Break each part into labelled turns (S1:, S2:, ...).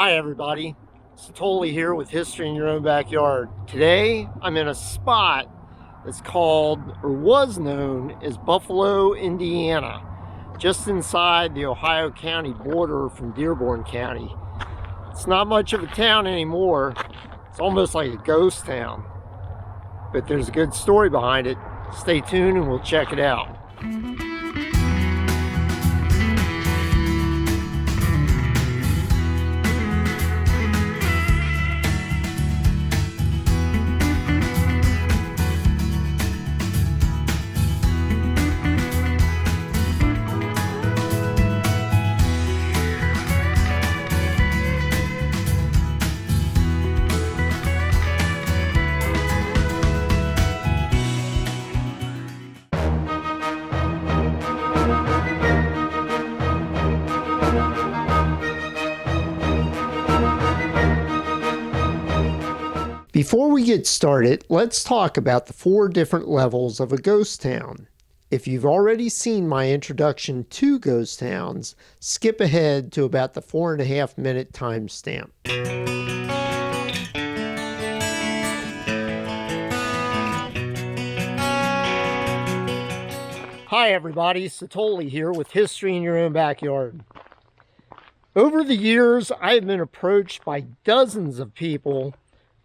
S1: Hi everybody, it's Totally here with History in Your Own Backyard. Today I'm in a spot that's called, or was known as Buffalo, Indiana, just inside the Ohio County border from Dearborn County. It's not much of a town anymore. It's almost like a ghost town, but there's a good story behind it. Stay tuned and we'll check it out. Before we get started, let's talk about the 4 different levels of a ghost town. If you've already seen my introduction to ghost towns, skip ahead to about the 4.5-minute timestamp. Hi everybody, Totally here with History in Your Own Backyard. Over the years, I've been approached by dozens of people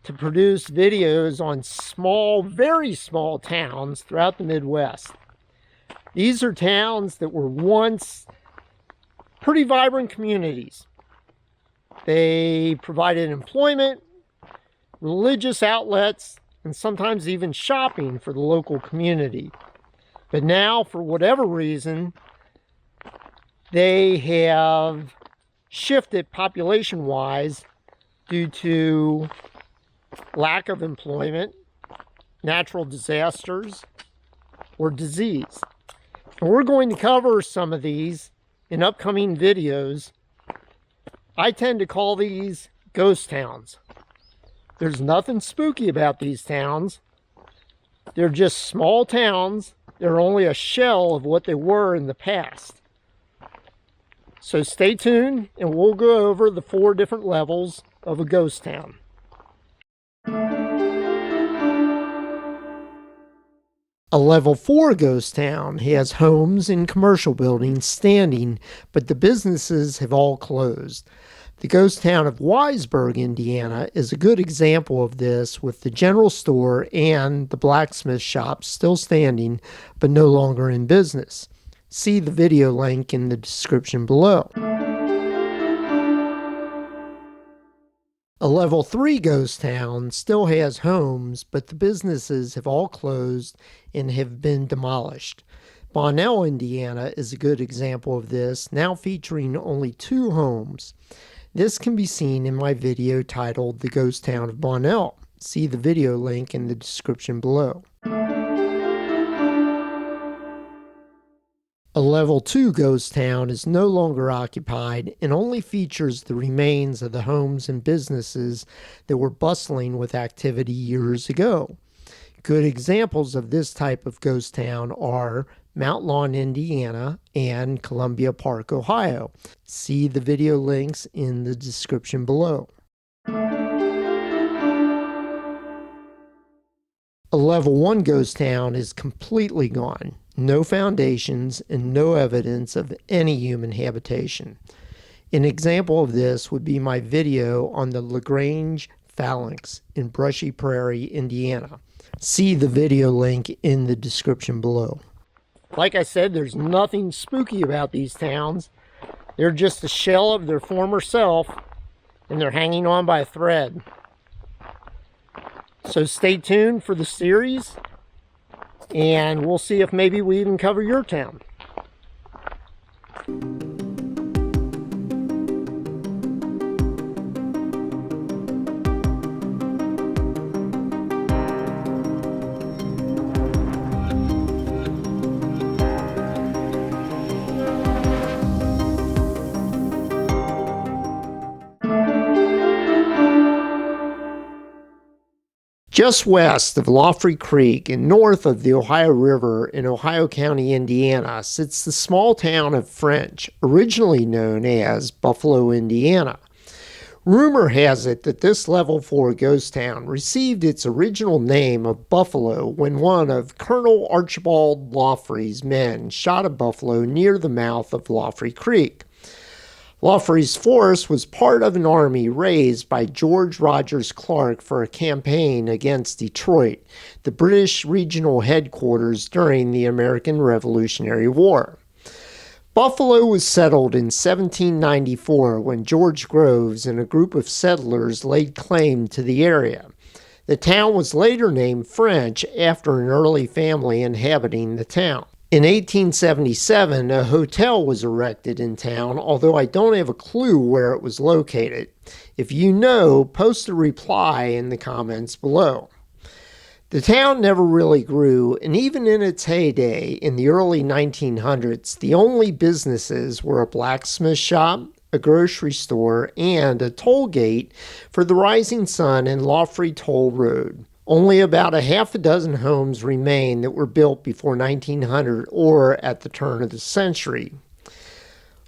S1: to produce videos on small, very small towns throughout the Midwest. These are towns that were once pretty vibrant communities. They provided employment, religious outlets, and sometimes even shopping for the local community. But now, for whatever reason, they have shifted population-wise due to lack of employment, natural disasters, or disease. And we're going to cover some of these in upcoming videos. I tend to call these ghost towns. There's nothing spooky about these towns. They're just small towns. They're only a shell of what they were in the past. So stay tuned and we'll go over the 4 different levels of a ghost town. A level 4 ghost town has homes and commercial buildings standing, but the businesses have all closed. The ghost town of Wiseburg, Indiana is a good example of this, with the general store and the blacksmith shop still standing, but no longer in business. See the video link in the description below. A level 3 ghost town still has homes, but the businesses have all closed and have been demolished. Bonnell, Indiana is a good example of this, now featuring only 2 homes. This can be seen in my video titled The Ghost Town of Bonnell. See the video link in the description below. A level 2 ghost town is no longer occupied and only features the remains of the homes and businesses that were bustling with activity years ago. Good examples of this type of ghost town are Mount Lawn, Indiana, and Columbia Park, Ohio. See the video links in the description below. A level 1 ghost town is completely gone. No foundations and no evidence of any human habitation. An example of this would be my video on the LaGrange Phalanx in Brushy Prairie, Indiana. See the video link in the description below. Like I said, there's nothing spooky about these towns. They're just a shell of their former self, and they're hanging on by a thread. So stay tuned for the series, and we'll see if maybe we even cover your town. Just west of Laughery Creek and north of the Ohio River in Ohio County, Indiana, sits the small town of French, originally known as Buffalo, Indiana. Rumor has it that this level 4 ghost town received its original name of Buffalo when one of Colonel Archibald Lochry's men shot a buffalo near the mouth of Laughery Creek. Lochry's force was part of an army raised by George Rogers Clark for a campaign against Detroit, the British regional headquarters during the American Revolutionary War. Buffalo was settled in 1794 when George Groves and a group of settlers laid claim to the area. The town was later named French after an early family inhabiting the town. In 1877, a hotel was erected in town, although I don't have a clue where it was located. If you know, post a reply in the comments below. The town never really grew, and even in its heyday in the early 1900s, the only businesses were a blacksmith shop, a grocery store, and a toll gate for the Rising Sun and Laughery Toll Road. Only about a half a dozen homes remain that were built before 1900 or at the turn of the century.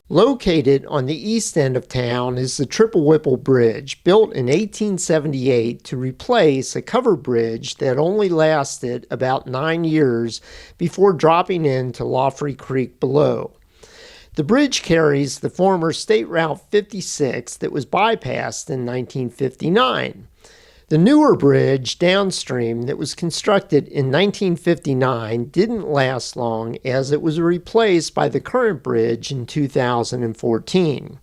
S1: Located on the east end of town is the Triple Whipple Bridge, built in 1878 to replace a covered bridge that only lasted about 9 years before dropping into Laughery Creek below. The bridge carries the former State Route 56 that was bypassed in 1959. The newer bridge downstream that was constructed in 1959 didn't last long as it was replaced by the current bridge in 2014.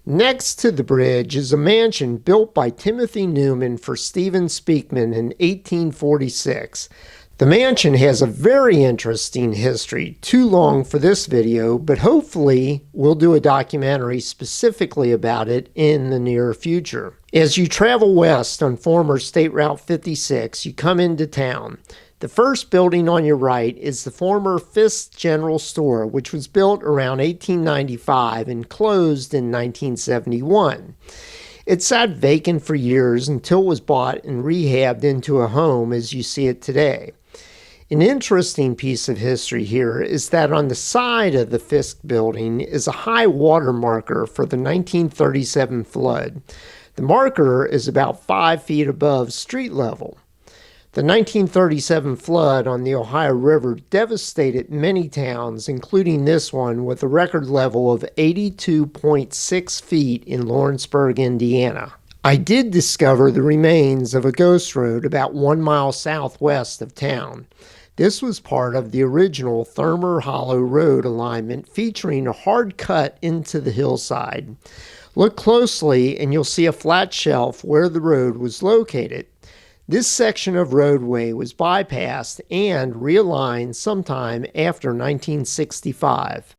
S1: Next to the bridge is a mansion built by Timothy Newman for Stephen Speakman in 1846. The mansion has a very interesting history, too long for this video, but hopefully we'll do a documentary specifically about it in the near future. As you travel west on former State Route 56, you come into town. The first building on your right is the former Fisk General Store, which was built around 1895 and closed in 1971. It sat vacant for years until it was bought and rehabbed into a home as you see it today. An interesting piece of history here is that on the side of the Fisk building is a high water marker for the 1937 flood. The marker is about 5 feet above street level. The 1937 flood on the Ohio River devastated many towns, including this one with a record level of 82.6 feet in Lawrenceburg, Indiana. I did discover the remains of a ghost road about 1 mile southwest of town. This was part of the original Thermer Hollow Road alignment featuring a hard cut into the hillside. Look closely and you'll see a flat shelf where the road was located. This section of roadway was bypassed and realigned sometime after 1965.